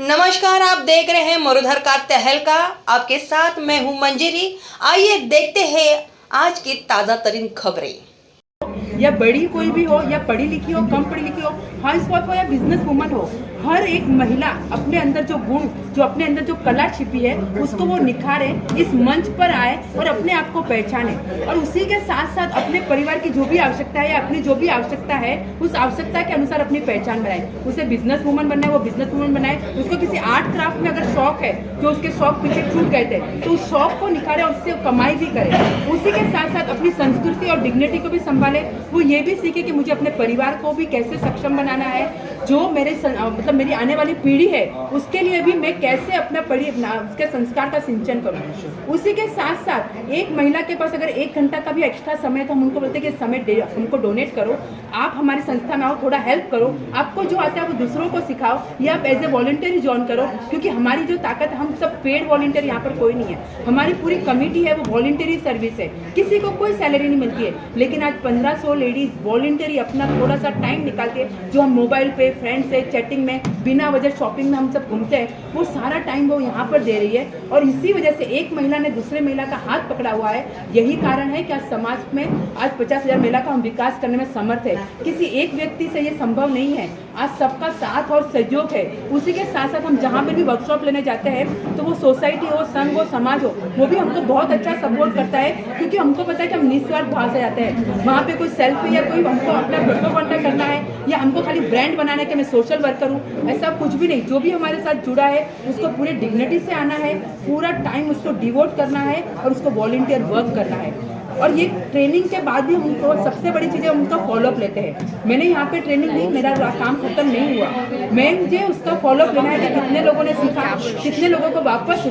नमस्कार, आप देख रहे हैं मरुधर का तहलका। आपके साथ मैं हूं मंजरी। आइए देखते हैं आज की ताजा तरीन खबरें। या बड़ी कोई भी हो, या पढ़ी लिखी हो, कम पढ़ी लिखी हो, हाउस वाइफ हो या बिजनेस वुमन हो, हर एक महिला अपने अंदर जो गुण, जो अपने अंदर जो कला छिपी है, उसको वो निखारे, इस मंच पर आए और अपने आप को पहचाने, और उसी के साथ साथ अपने परिवार की जो भी आवश्यकता है या अपनी जो भी आवश्यकता है, उस आवश्यकता के अनुसार अपनी पहचान बनाए। उसे बिजनेस वुमन बनना है, वो बिजनेस वुमन बनाए। उसको किसी आर्ट क्राफ्ट में अगर शौक है, जो उसके शौक पीछे छूट गए थे, तो उस शौक को निखारे और उससे कमाई भी करे। उसी के साथ साथ अपनी संस्कृति और डिग्निटी को भी संभाले। वो ये भी सीखे कि मुझे अपने परिवार को भी कैसे सक्षम बनाना है, जो मतलब मेरी आने वाली पीढ़ी है, उसके लिए भी मैं कैसे अपना उसके संस्कार का सिंचन करूँ। उसी के साथ साथ एक महिला के पास अगर 1 घंटा का भी एक्स्ट्रा समय है, तो हम उनको बोलते हैं कि समय उनको डोनेट करो, आप हमारी संस्था में आओ, थोड़ा हेल्प करो, आपको जो आता है वो दूसरों को सिखाओ, या आप एज ए वॉलंटियर ज्वाइन करो। क्योंकि हमारी जो ताकत है, हम सब पेड वॉलंटियर यहाँ पर कोई नहीं है। हमारी पूरी कमेटी है, वो वॉलंटियरी सर्विस है, किसी को कोई सैलरी नहीं मिलती है। लेकिन आज 1500 लेडीज वॉलंटियरी अपना थोड़ा सा टाइम निकाल के, जो हम मोबाइल पे फ्रेंड से चैटिंग में, बिना वजह शॉपिंग में हम सब घूमते हैं, वो सारा टाइम वो यहाँ पर दे रही है। और इसी वजह से एक महिला ने दूसरे महिला का हाथ पकड़ा हुआ है। यही कारण है कि आज समाज में आज 50,000 महिला का हम विकास करने में समर्थ है। किसी एक व्यक्ति से ये संभव नहीं है, आज सबका साथ और सहयोग है। उसी के साथ साथ हम जहाँ पर भी वर्कशॉप लेने जाते हैं, तो वो सोसाइटी हो, संघ हो, समाज हो, वो भी हमको बहुत अच्छा सपोर्ट करता है। क्योंकि हमको पता है कि हम निस्वार्थ भाव से जाते हैं। वहाँ पे कोई सेल्फी या कोई हमको अपना प्रोपोगंडा करना है, या हमको खाली ब्रांड बनाना है कि मैं सोशल वर्कर हूँ, ऐसा कुछ भी नहीं। जो भी हमारे साथ जुड़ा है, उसको पूरे डिग्निटी से आना है, पूरा टाइम उसको डिवोट करना है और उसको वॉलंटियर वर्क करना है। और ये ट्रेनिंग के बाद भी हमको सबसे बड़ी चीज़ है, उनका फॉलोअप लेते हैं। मैंने यहाँ पे ट्रेनिंग ली, मेरा काम खत्म नहीं हुआ, मुझे उसका फॉलोअप लेना है कि कितने लोगों ने सीखा, कितने लोगों को वापस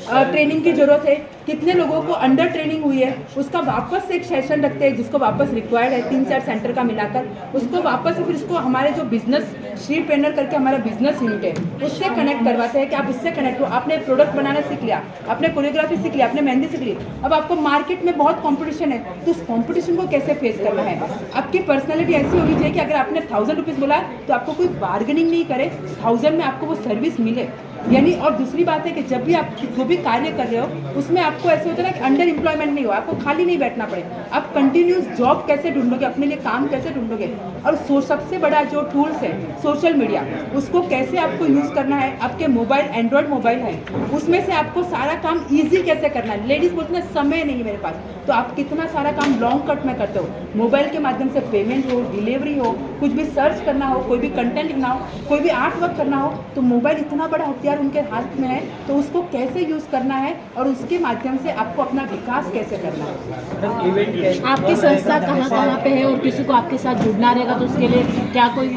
ट्रेनिंग की जरूरत है, कितने लोगों को अंडर ट्रेनिंग हुई है, उसका वापस से एक सेशन रखते हैं, जिसको वापस रिक्वायर्ड है 3-4 सेंटर का मिलाकर, उसको वापस से फिर उसको हमारे जो बिजनेस श्री ट्रेनर करके हमारा बिजनेस यूनिट है, उससे कनेक्ट करवाते हैं कि आप उससे कनेक्ट हो। आपने प्रोडक्ट बनाना सीख लिया, आपने कोरियोग्राफी सीख लिया, आपने मेहंदी सीख ली, अब आपको मार्केट में बहुत कॉम्पिटिशन है, तो उस कॉम्पिटिशन को कैसे फेस करना है। आपकी पर्सनैलिटी ऐसी होनी चाहिए कि अगर आपने 1000 रुपीज़ बोला, तो आपको कोई बार्गेनिंग नहीं करे, 1000 में आपको वो सर्विस मिले। यानी और दूसरी बात है कि जब भी आप जो भी कार्य कर रहे हो, उसमें आपको ऐसे होता है ना कि अंडर एम्प्लॉयमेंट नहीं हो, आपको खाली नहीं बैठना पड़े। आप कंटिन्यूस जॉब कैसे ढूंढोगे, अपने लिए काम कैसे ढूंढोगे, और सबसे बड़ा जो टूल्स है सोशल मीडिया, उसको कैसे आपको यूज़ करना है। आपके मोबाइल एंड्रॉयड मोबाइल है, उसमें से आपको सारा काम ईजी कैसे करना है। लेडीज़ बोलते हैं समय नहीं है मेरे पास, तो आप कितना सारा काम लॉन्ग कट में करते हो। मोबाइल के माध्यम से पेमेंट हो, डिलीवरी हो, कुछ भी सर्च करना हो, कोई भी कंटेंट लिखना हो, कोई भी आर्ट वर्क करना हो, तो मोबाइल इतना बड़ा हथियार उनके हाथ में है, तो उसको कैसे यूज़ करना है और उसके माध्यम से आपको अपना विकास कैसे करना है। आपकी संस्था कहाँ कहाँ पे है, और किसी को आपके साथ जुड़ना रहेगा तो उसके लिए क्या कोई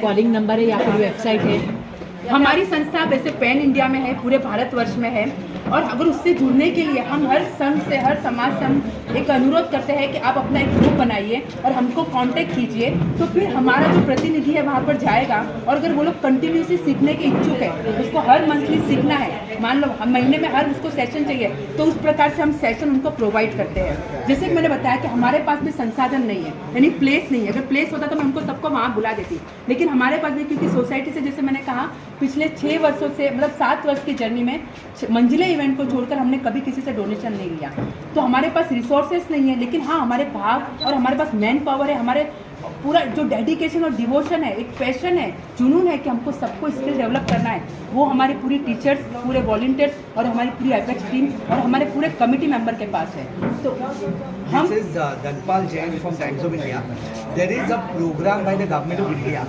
कॉलिंग नंबर है या फिर वेबसाइट है? हमारी संस्था वैसे पैन इंडिया में है, पूरे भारतवर्ष में है। और अगर उससे जुड़ने के लिए हम हर संघ से, हर समाज से हम एक अनुरोध करते हैं कि आप अपना एक ग्रुप बनाइए और हमको कांटेक्ट कीजिए। तो फिर हमारा जो प्रतिनिधि है वहाँ पर जाएगा, और अगर वो लोग कंटिन्यूसली सीखने के इच्छुक है, उसको हर मंथली सीखना है, मान लो हम महीने में हर उसको सेशन चाहिए, तो उस प्रकार से हम सेशन उनको प्रोवाइड करते हैं। जैसे कि मैंने बताया कि हमारे पास भी संसाधन नहीं है, यानी प्लेस नहीं है। अगर प्लेस होता तो मैं उनको सबको वहाँ बुला देती, लेकिन हमारे पास भी, क्योंकि सोसाइटी से, जैसे मैंने कहा, पिछले 6 वर्षों से, मतलब 7 वर्ष की जर्नी में मंजिले इवेंट को छोड़कर हमने कभी किसी से डोनेशन नहीं लिया। तो हमारे पास रिसोर्सेस नहीं है, लेकिन हाँ हमारे भाव और हमारे पास मैन पावर है, हमारे पूरा जो डेडिकेशन और डिवोशन है, एक पैशन है, जुनून है कि हमको सबको स्किल डेवलप करना है, वो हमारी पूरी टीचर्स, पूरे वॉलंटियर्स और हमारी पूरी एपेक्स टीम और हमारे पूरे कमिटी मेंबर के पास है। तो हम This is Dhanpal Jain from Times of India. There is a program by the Government of India,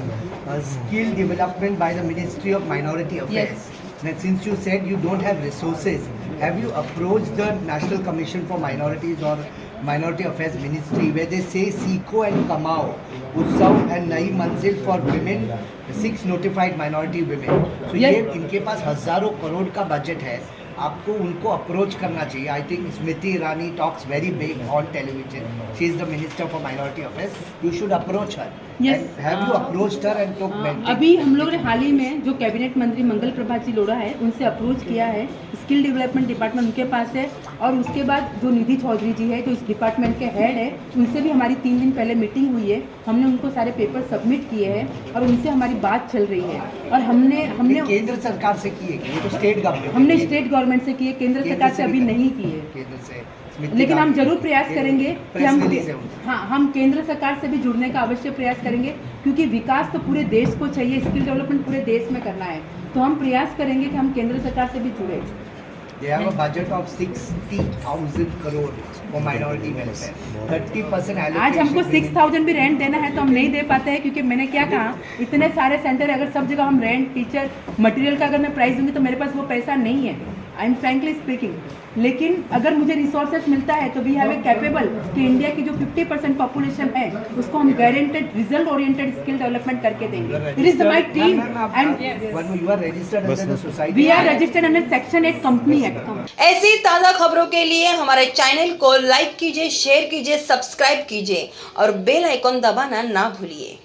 skill development by the Ministry of Minority Affairs. Yes. Now, since you said you don't have resources, have you approached the National Commission for Minorities or Minority Affairs Ministry, where they say Seeko and Kamao, Utsav and Nai Manzil for women, 6 notified minority women. So Yes. ये इनके पास हजारों करोड़ का budget है, आपको उनको approach करना चाहिए। I think Smriti Irani talks very big on television, she is the minister for minority affairs, you should approach her. Yes. And have you approached her and took mentoring? अभी हम लोग ने हाल ही में जो कैबिनेट मंत्री मंगल प्रभात जी लोढ़ा है उनसे अप्रोच किया है। स्किल डेवलपमेंट डिपार्टमेंट उनके पास है और उसके बाद जो निधि चौधरी जी है जो इस डिपार्टमेंट के हेड है उनसे भी हमारी 3 दिन पहले मीटिंग हुई है। हमने उनको सारे पेपर सबमिट किए हैं और उनसे हमारी बात चल रही है और हमने ये केंद्र सरकार से किए कि ये तो स्टेट गवर्नमेंट हमने स्टेट गवर्नमेंट से किए, केंद्र सरकार से अभी नहीं किए। केंद्र से स्मृति लेकिन हम ईरानी जरूर प्रयास के करेंगे कि प्रेस हम रिलीज है उनकी। हम केंद्र सरकार से भी जुड़ने का अवश्य प्रयास करेंगे क्योंकि विकास तो पूरे देश को चाहिए, स्किल डेवलपमेंट पूरे देश में करना है, तो हम प्रयास करेंगे कि हम केंद्र सरकार से भी जुड़े। They have a budget of 60,000 crore for minority welfare. 30% allocation. आज हमको 6,000 भी रेंट देना है तो हम नहीं दे पाते हैं क्योंकि मैंने क्या कहा, इतने सारे सेंटर अगर सब जगह हम रेंट, टीचर, मटेरियल का अगर मैं प्राइस दूंगी तो मेरे पास वो पैसा नहीं है। I am frankly speaking. लेकिन अगर मुझे रिसोर्सेज मिलता है तो वी हैव ए कैपेबल कि इंडिया की जो 50% पॉपुलेशन है उसको हम guaranteed result oriented skill development करके देंगे। It is my team and you are registered under the society. We are registered under section 8 company act. ऐसी ताज़ा खबरों के लिए हमारे चैनल को लाइक कीजिए, शेयर कीजिए, सब्सक्राइब कीजिए और बेल आइकॉन दबाना ना भूलिए।